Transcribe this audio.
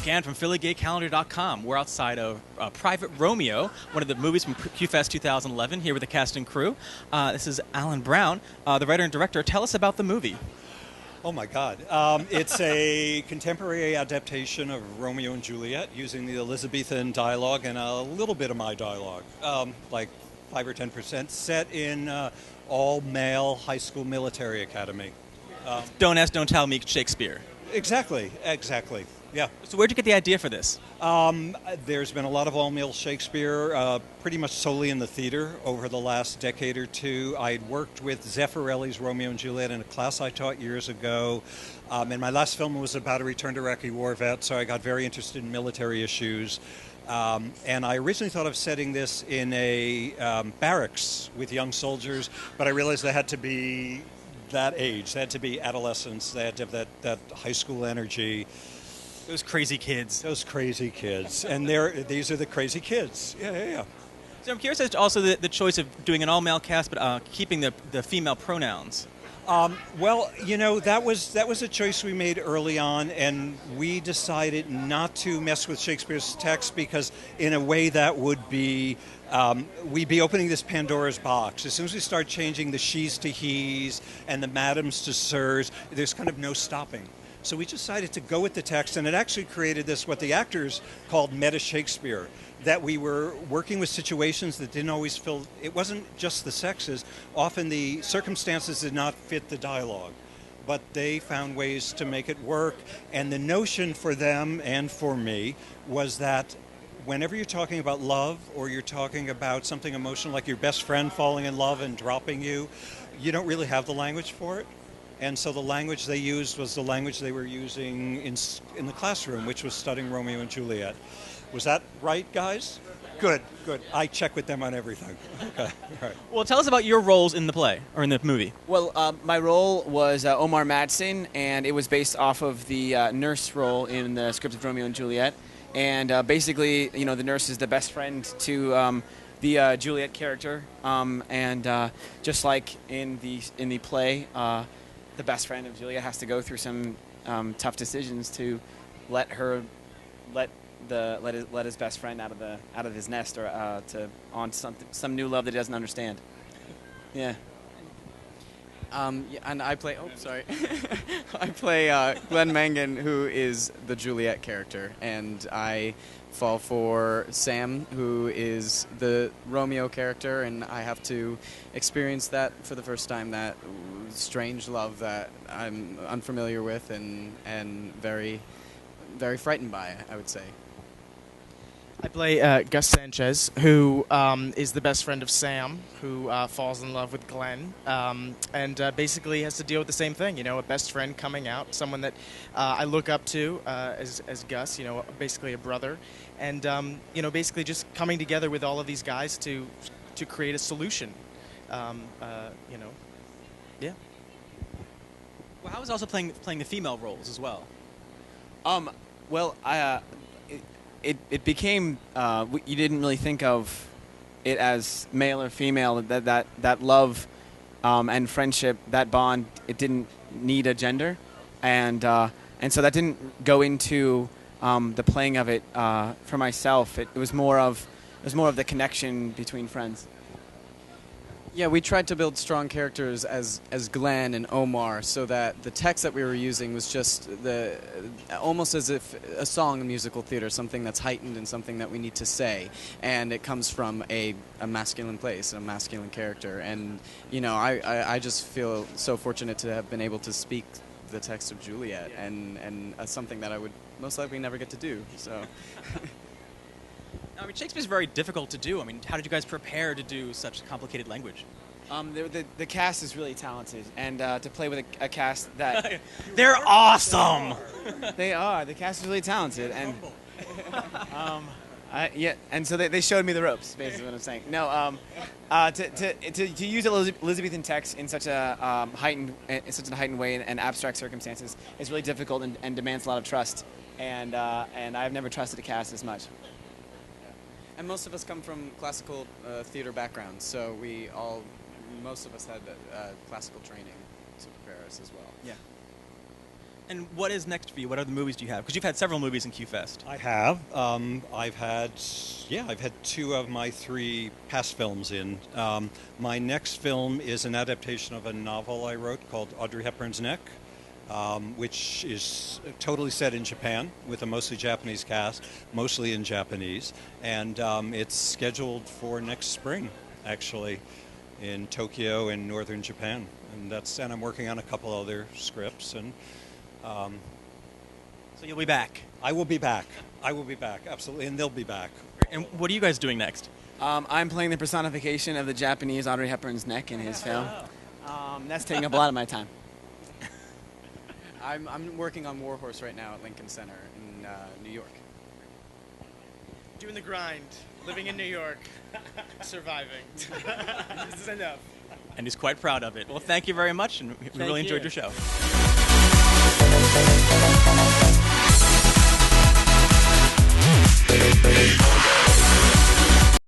Dan from PhillyGayCalendar.com. We're outside of Private Romeo, one of the movies from QFEST 2011, here with the cast and crew. This is Alan Brown, the writer and director. Tell us about the movie. Oh my God. It's a contemporary adaptation of Romeo and Juliet using the Elizabethan dialogue and a little bit of my dialogue, like 5 or 10%, set in all-male high school military academy. Don't ask, don't tell me Shakespeare. Exactly. Yeah. So where'd you get the idea for this? There's been a lot of all-male Shakespeare, pretty much solely in the theater over the last decade or two. I'd worked with Zeffirelli's Romeo and Juliet in a class I taught years ago. And my last film was about a return to Iraqi war vet, so I got very interested in military issues. And I originally thought of setting this in a barracks with young soldiers, but I realized they had to be that age. They had to be adolescents. They had to have that high school energy. Those crazy kids. Those crazy kids. And these are the crazy kids. Yeah. So I'm curious as to also the choice of doing an all-male cast, but keeping the female pronouns. Well, that was a choice we made early on, and we decided not to mess with Shakespeare's text because, in a way, that would be we'd be opening this Pandora's box. As soon as we start changing the she's to he's and the madams to sirs, there's kind of no stopping. So we decided to go with the text, and it actually created this, what the actors called meta Shakespeare, that we were working with situations that didn't always fill. It wasn't just the sexes. Often the circumstances did not fit the dialogue, but they found ways to make it work. And the notion for them and for me was that whenever you're talking about love or you're talking about something emotional like your best friend falling in love and dropping you, you don't really have the language for it. And so the language they used was the language they were using in the classroom, which was studying Romeo and Juliet. Was that right, guys? Good. I check with them on everything. Okay, all right. Well, tell us about your roles in the play, or in the movie. Well, my role was Omar Madsen, and it was based off of the nurse role in the script of Romeo and Juliet. And basically, the nurse is the best friend to the Juliet character. And just like in the play, the best friend of Juliet has to go through some tough decisions to let his best friend out of his nest or on some new love that he doesn't understand. Yeah. And I play. Oh, sorry. I play Glenn Mangan, who is the Juliet character, and I fall for Sam, who is the Romeo character, and I have to experience that for the first time. That strange love that I'm unfamiliar with and very, very frightened by, I would say. I play Gus Sanchez, who is the best friend of Sam, who falls in love with Glenn, and basically has to deal with the same thing, a best friend coming out, someone that I look up to as Gus, basically a brother, and, basically just coming together with all of these guys to create a solution, yeah. Well, how was also playing the female roles as well? Well, It became you didn't really think of it as male or female. That love and friendship, that bond, it didn't need a gender, and so that didn't go into the playing of it for myself. It was more of the connection between friends. Yeah, we tried to build strong characters as Glenn and Omar, so that the text that we were using was just almost as if a song in musical theater, something that's heightened and something that we need to say, and it comes from a masculine place, a masculine character, and I just feel so fortunate to have been able to speak the text of Juliet, and something that I would most likely never get to do. So. I mean, Shakespeare's very difficult to do. I mean, how did you guys prepare to do such complicated language? The cast is really talented, and to play with a cast that... They're awesome! They are. The cast is really talented, and... and so they showed me the ropes, basically what I'm saying. No, to use Elizabethan text in such a heightened way and abstract circumstances is really difficult and demands a lot of trust, and I've never trusted a cast as much. And most of us come from classical theater backgrounds, so most of us had classical training to prepare us as well. Yeah. And what is next for you? What other movies do you have? Because you've had several movies in QFEST. I have. I've had 2 of my 3 past films in. My next film is an adaptation of a novel I wrote called Audrey Hepburn's Neck, which is totally set in Japan with a mostly Japanese cast, mostly in Japanese, and it's scheduled for next spring, actually, in Tokyo in northern Japan, and I'm working on a couple other scripts and. So you'll be back. I will be back. Absolutely, and they'll be back. And what are you guys doing next? I'm playing the personification of the Japanese Audrey Hepburn's neck in his film. That's taking up a lot of my time. I'm working on Warhorse right now at Lincoln Center in New York. Doing the grind, living in New York, surviving. This is enough. And he's quite proud of it. Well, thank you very much, and we really enjoyed your show.